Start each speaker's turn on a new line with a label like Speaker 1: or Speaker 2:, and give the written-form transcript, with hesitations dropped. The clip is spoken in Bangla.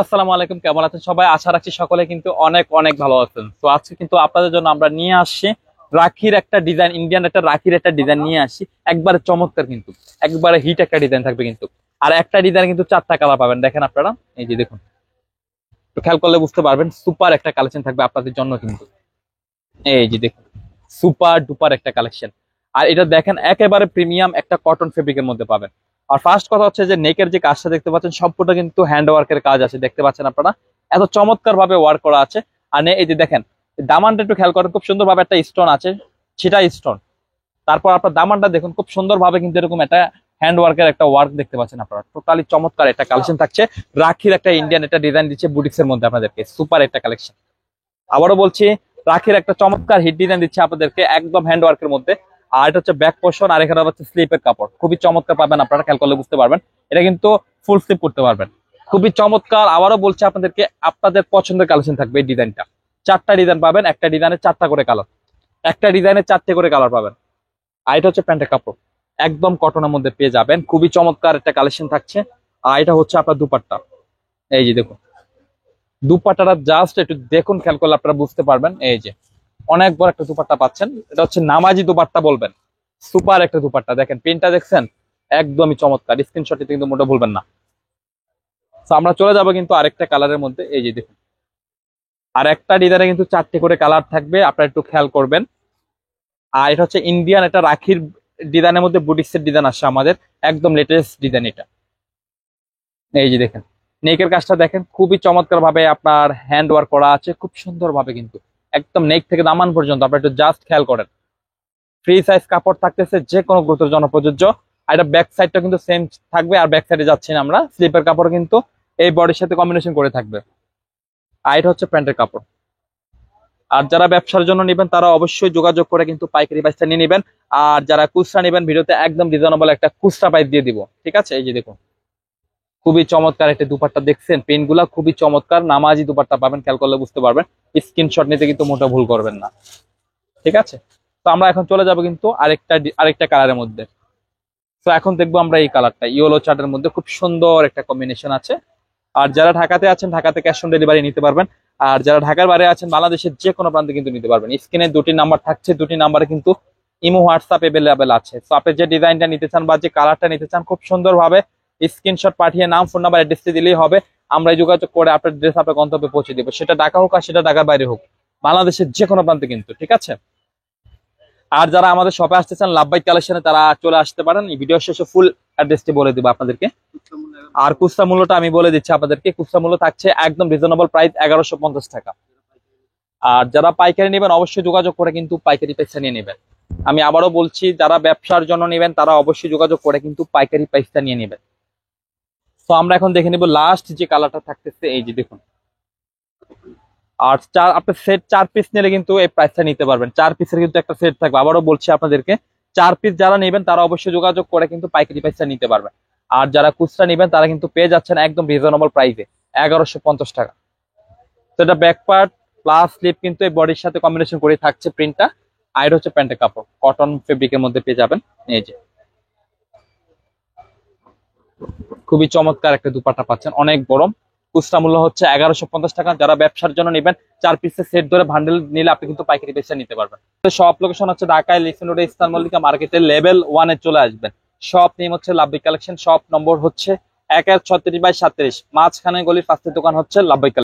Speaker 1: আসসালামু আলাইকুম, কেমন আছেন সবাই? আশা রাখছি সকলে কিন্তু অনেক অনেক ভালো আছেন। তো আজকে কিন্তু আপনাদের জন্য আমরা নিয়ে আসছি রাখির একটা ডিজাইন, ইন্ডিয়ান একটা রাখির একটা ডিজাইন নিয়ে আসছি। একবারে চমৎকার, কিন্তু একবারে হিট একটা ডিজাইন থাকবে কিন্তু। আর একটা ডিজাইন কিন্তু 4টা কালার পাবেন, দেখেন আপনারা, এই যে দেখুন, একটু খেয়াল করলে বুঝতে পারবেন। সুপার একটা কালেকশন থাকবে আপনাদের জন্য কিন্তু, এই যে দেখুন, সুপার ডুপার একটা কালেকশন। আর এটা দেখেন একেবারে প্রিমিয়াম একটা কটন ফেব্রিকের মধ্যে পাবেন। আর ফার্স্ট কথা হচ্ছে যে নেকের যে কাজটা দেখতে পাচ্ছেন সম্পূর্ণ কিন্তু হ্যান্ড ওয়ার্কের কাজ আছে, দেখতে পাচ্ছেন আপনারা, এত চমৎকার ভাবে ওয়ার্ক করা আছে। আর এই যে দেখেন দামানটা একটু খেয়াল করেন, খুব সুন্দর ভাবে একটা স্টোন আছে, সেটা স্টোন। তারপর আপনার দামানটা দেখুন, খুব সুন্দর ভাবে কিন্তু এরকম একটা হ্যান্ড ওয়ার্কের একটা ওয়ার্ক দেখতে পাচ্ছেন আপনারা। টোটালি চমৎকার একটা কালেকশন থাকছে। রাখির একটা ইন্ডিয়ান একটা ডিজাইন দিচ্ছে বুটিক্স এর মধ্যে আপনাদেরকে, সুপার একটা কালেকশন। আবারও বলছি, রাখির একটা চমৎকার হিট ডিজাইন দিচ্ছে আপনাদেরকে একদম হ্যান্ড ওয়ার্কের মধ্যে। আর এটা হচ্ছে ব্যাক পোর্শন, আর এখানে হচ্ছে স্লিপের কাপড়, খুবই চমৎকার পাবেন আপনারা, খেয়াল করলে বুঝতে পারবেন। এটা কিন্তু ফুল স্লিপ করতে পারবেন, খুবই চমৎকার। আবারও বলছি আপনাদেরকে, আপনাদের পছন্দের কালেকশন থাকবে এই ডিজাইনটা। 4টা ডিজাইন পাবেন, একটা ডিজাইনে 4টা করে কালার, একটা ডিজাইনে 4টে করে কালার পাবেন। আর এটা হচ্ছে প্যান্টের কাপড়, একদম কটনের মধ্যে পেয়ে যাবেন, খুবই চমৎকার একটা কালেকশন থাকছে। আর এটা হচ্ছে আপনার দুপাট্টা, এই যে দেখুন দুপাট্টাটা জাস্ট একটু দেখুন, খেয়াল করলে আপনারা বুঝতে পারবেন। এই যে অনেক বড় একটা দুপাট্টা পাচ্ছেন, এটা হচ্ছে নামাজি দুপাট্টা বলবেন, সুপার একটা দুপাট্টা। দেখেন প্রিন্টটা দেখছেন, একদমই চমৎকার, স্ক্রিনশটে কিন্তু মোটা ভুলবেন না। তো আমরা চলে যাব কিন্তু আরেকটা কালারের মধ্যে, এই যে দেখুন, আর একটা ডিজাইনে কিন্তু 4টে করে কালার থাকবে, আপনারা একটু খেয়াল করবেন। আর এটা হচ্ছে ইন্ডিয়ান একটা রাখির ডিজাইনের মধ্যে বুটিক্সের ডিজাইন আসছে আমাদের, একদম লেটেস্ট ডিজাইন এটা। এই যে দেখেন নেকের কাজটা দেখেন, খুবই চমৎকার ভাবে আপনার হ্যান্ড ওয়ার্ক করা আছে, খুব সুন্দর ভাবে কিন্তু একদম নেক থেকে দামান পর্যন্ত আপনারা একটু জাস্ট খেয়াল করেন। ফ্রি সাইজ কাপড় থাকতেছে, যে কোনো গ্রোথের জন্য প্রযোজ্য। আর এটা ব্যাক সাইডটা কিন্তু সেম থাকবে, আর ব্যাক সাইডে যাচ্ছি না আমরা, স্লিপের কাপড় কিন্তু এই বডির সাথে কম্বিনেশন করে থাকবে। আর এটা হচ্ছে প্যান্টের কাপড়। আর যারা ব্যবসার জন্য নেবেন তারা অবশ্যই যোগাযোগ করে কিন্তু পাইকারি প্রাইসটা নিয়ে নেবেন। আর যারা খুচরা নেবেন, ভিডিওতে একদম রিজনেবল একটা খুচরা প্রাইস দিয়ে দিব, ঠিক আছে? এই যে দেখুন, খুবই চমৎকার একটা দুপাট্টা দেখছেন, পেন গুলা খুবই চমৎকার, নামাজি দুপাট্টা পাবেন, খেয়াল করলে বুঝতে পারবেন। স্ক্রিনশট নিতে কিন্তু মোটা ভুল করবেন না, ঠিক আছে? তো আমরা এখন চলে যাব কিন্তু আরেকটা কালারের মধ্যে। তো এখন দেখবো আমরা এই কালারটা, ইয়েলো চার্টের মধ্যে, খুব সুন্দর একটা কম্বিনেশন আছে। আর যারা ঢাকাতে আছেন, ঢাকাতে ক্যাশ অন ডেলিভারি নিতে পারবেন। আর যারা ঢাকার বাইরে আছেন, বাংলাদেশের যে কোনো প্রান্তে কিন্তু নিতে পারবেন। স্ক্রিনে 2টি নাম্বার থাকছে, 2টি নাম্বারে কিন্তু ইমো হোয়াটসঅ্যাপ এভেলেবেল আছে। তো আপনি যে ডিজাইনটা নিতে চান বা যে কালারটা নিতে চান, খুব সুন্দরভাবে স্ক্রিনশট পাঠিয়ে নাম, ফোন নাম্বার, অ্যাড্রেসটি দিলেই হবে। আমরা যোগাযোগ করে আপনার ড্রেস আপনার গন্তব্যে পৌঁছে দিব, সেটা ঢাকা হোক আর সেটা ঢাকার বাইরে হোক, বাংলাদেশের যে কোনো প্রান্তে কিন্তু, ঠিক আছে? আর যারা আমাদের শপে আসতে চান লাভবাই কালেকশনে, তারা চলে আসতে পারেন। এই ভিডিও শেষে ফুল অ্যাড্রেসটি বলে দিব আপনাদেরকে। আর খুচরা মূল্যটা আমি বলে দিচ্ছি আপনাদেরকে, খুচরা মূল্য থাকছে একদম রিজনেবল প্রাইস 1150 টাকা। আর যারা পাইকারি নেবেন অবশ্যই যোগাযোগ করে কিন্তু পাইকারি পয়সা নিয়ে নেবেন। আমি আবারও বলছি, যারা ব্যবসার জন্য নেবেন তারা অবশ্যই যোগাযোগ করে কিন্তু পাইকারি পয়সা নিয়ে নেবেন। তো আমরা এখন দেখে নিব লাস্ট যে কালারটা থাকতেছে, এই যে দেখুন। আর আপনি সেট 4 পিস নিলে কিন্তু এই প্রাইসটা নিতে পারবেন, 4 পিসের কিন্তু একটা সেট থাকবে। আবারও বলছি আপনাদেরকে, 4 পিস যারা নেবেন তারা অবশ্যই যোগাযোগ করে কিন্তু পাইকারি পয়সা নিতে পারবেন। আর যারা খুচরা নেবেন তারা কিন্তু পেয়ে যাচ্ছেন একদম রিজনেবল প্রাইসে 1150 টাকা। তো এটা ব্যাক পার্ট প্লাস স্লিপ কিন্তু এই বডির সাথে কম্বিনেশন করে থাকছে প্রিন্টটা। আর এটা হচ্ছে প্যান্টের কাপড়, কটন ফেব্রিকের মধ্যে পেয়ে যাবেন। এই যে খুবই চমৎকার একটা দুপাট্টা পাচ্ছেন, অনেক বড়। খুচরা মূল্য হচ্ছে 1150 টাকা। যারা ব্যবসার জন্য নেবেন 4 পিসের সেট ধরে বান্ডেল নিলে আপনি কিন্তু পাইকারি পয়সা নিতে পারবেন। সব লোকেশন হচ্ছে Dhaka elephant road, eastern Mallika মার্কেটের লেভেল 1 এ চলে আসবেন। শপ নেম হচ্ছে লাভবাই কালেকশন, শপ নম্বর হচ্ছে 1136/37, মাঝখানে গলির পাশের দোকান হচ্ছে লাভবাই কালেকশন।